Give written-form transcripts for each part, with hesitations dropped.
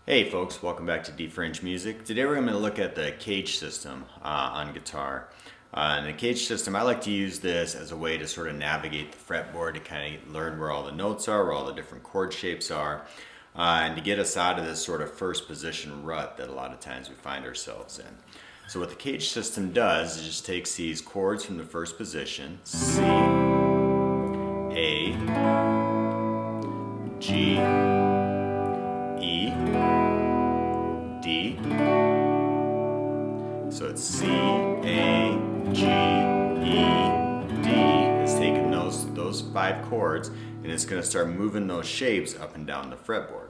Hey folks, welcome back to D Fringe Music. Today we're going to look at the CAGED system on guitar. And the CAGED system, I like to use this as a way to sort of navigate the fretboard, to kind of learn where all the notes are, where all the different chord shapes are, and to get us out of this sort of first position rut that a lot of times we find ourselves in. So what the CAGED system does is just takes these chords from the first position, C, A, G, E, D. So it's C, A, G, E, D. It's taking those 5 chords and it's going to start moving those shapes up and down the fretboard.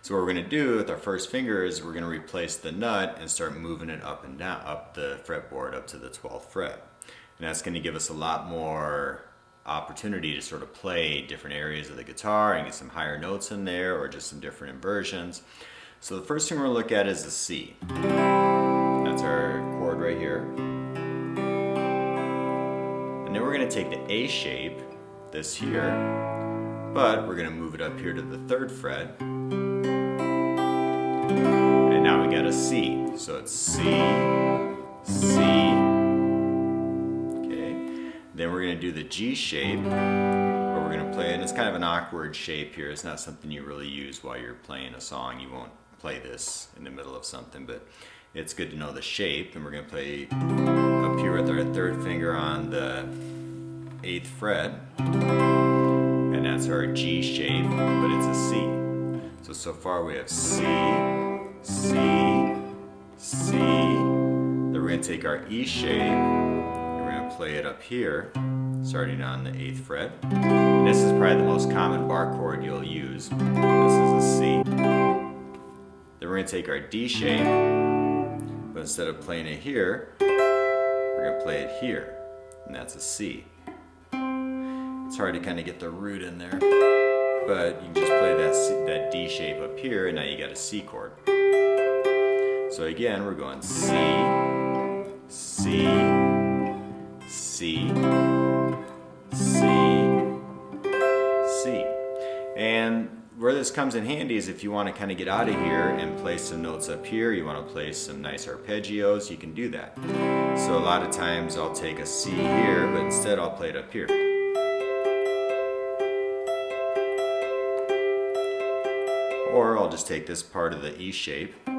So what we're going to do with our first finger is we're going to replace the nut and start moving it up and down, up the fretboard up to the 12th fret. And that's going to give us a lot more opportunity to sort of play different areas of the guitar and get some higher notes in there or just some different inversions. So the first thing we're going to look at is the C. That's our chord right here. And then we're going to take the A shape, this here, but we're going to move it up here to the 3rd fret. And now we got a C. So it's C, C. Okay. Then we're going to do the G shape, where we're going to play, and it's kind of an awkward shape here. It's not something you really use while you're playing a song. You won't play this in the middle of something, but it's good to know the shape. And we're going to play up here with our 3rd finger on the 8th fret, and that's our G shape, but it's a C. So far we have C, C, C. Then we're going to take our E shape, and we're going to play it up here, starting on the 8th fret. And this is probably the most common bar chord you'll use. This is a C. Then we're going to take our D shape, but instead of playing it here, we're going to play it here, and that's a C. It's hard to kind of get the root in there, but you can just play that D shape up here, and now you got a C chord. So again, we're going C, C, C, C, C. And where this comes in handy is if you want to kind of get out of here and play some notes up here, you want to play some nice arpeggios, you can do that. So a lot of times I'll take a C here, but instead I'll play it up here. Or I'll just take this part of the E shape, or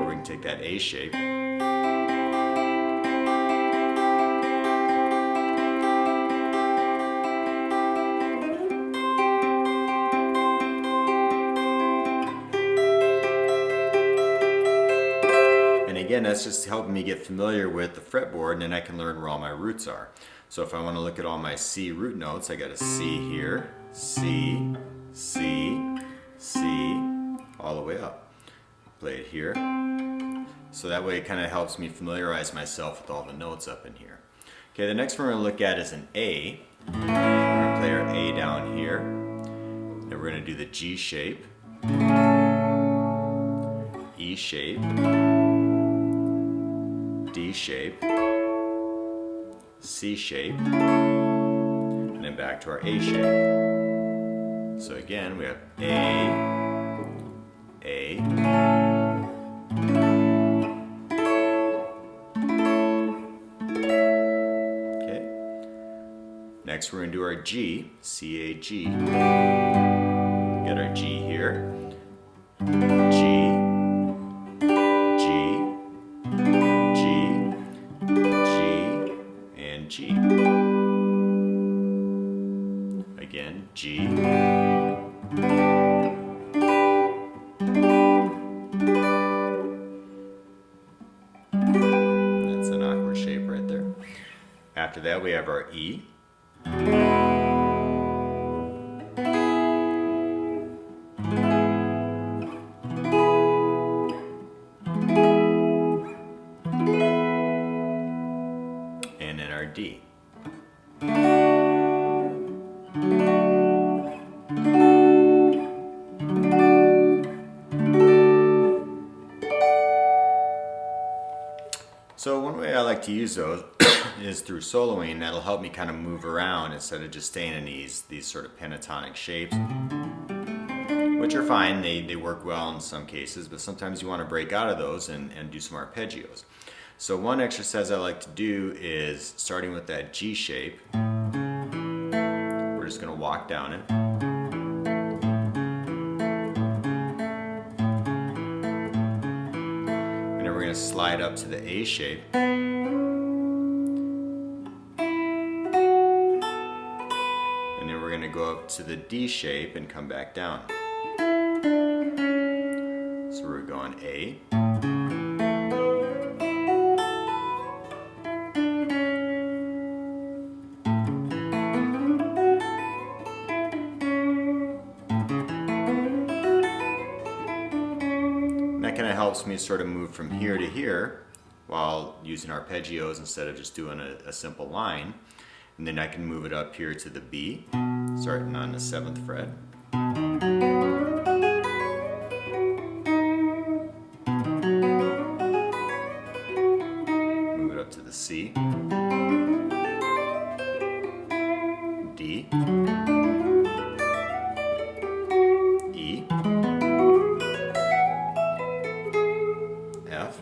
we can take that A shape. And again, that's just helping me get familiar with the fretboard, and then I can learn where all my roots are. So if I want to look at all my C root notes, I got a C here, C, C, C, all the way up. Play it here. So that way it kind of helps me familiarize myself with all the notes up in here. Okay, the next one we're going to look at is an A. We're going to play our A down here. Then we're going to do the G shape, E shape, D shape, C shape, and then back to our A shape. So again, we have A, okay. Next we're going to do our G, C, A, G. Get our G here, G, G. Again, G. That's an awkward shape right there. After that, we have our E. And then our D. So one way I like to use those is through soloing. That'll help me kind of move around instead of just staying in these sort of pentatonic shapes, which are fine. They work well in some cases, but sometimes you want to break out of those and do some arpeggios. So one exercise I like to do is starting with that G shape. We're just going to walk down it. And then we're going to slide up to the A shape. And then we're going to go up to the D shape and come back down. So we're going A. That kind of helps me sort of move from here to here while using arpeggios instead of just doing a simple line. And then I can move it up here to the B, starting on the 7th fret. Move it up to the C, D, E, F.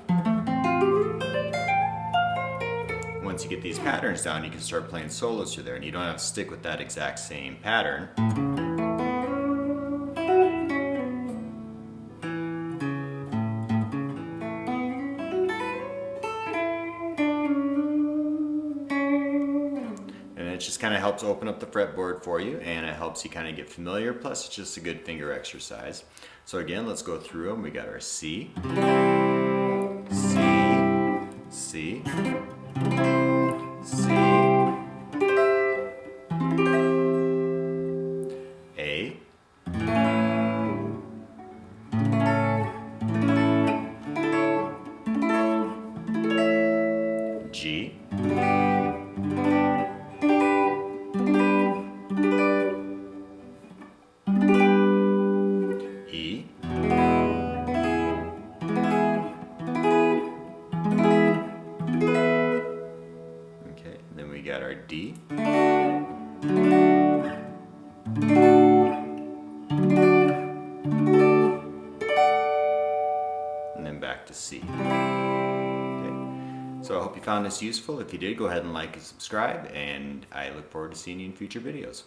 Once you get these patterns down, you can start playing solos through there, and you don't have to stick with that exact same pattern. And it just kind of helps open up the fretboard for you, and it helps you kind of get familiar, plus it's just a good finger exercise. So again, let's go through them. We got our C, C, C, C, A, G, E, okay, then we got our D, and then back to C. Okay. So I hope you found this useful. If you did, go ahead and like and subscribe, and I look forward to seeing you in future videos.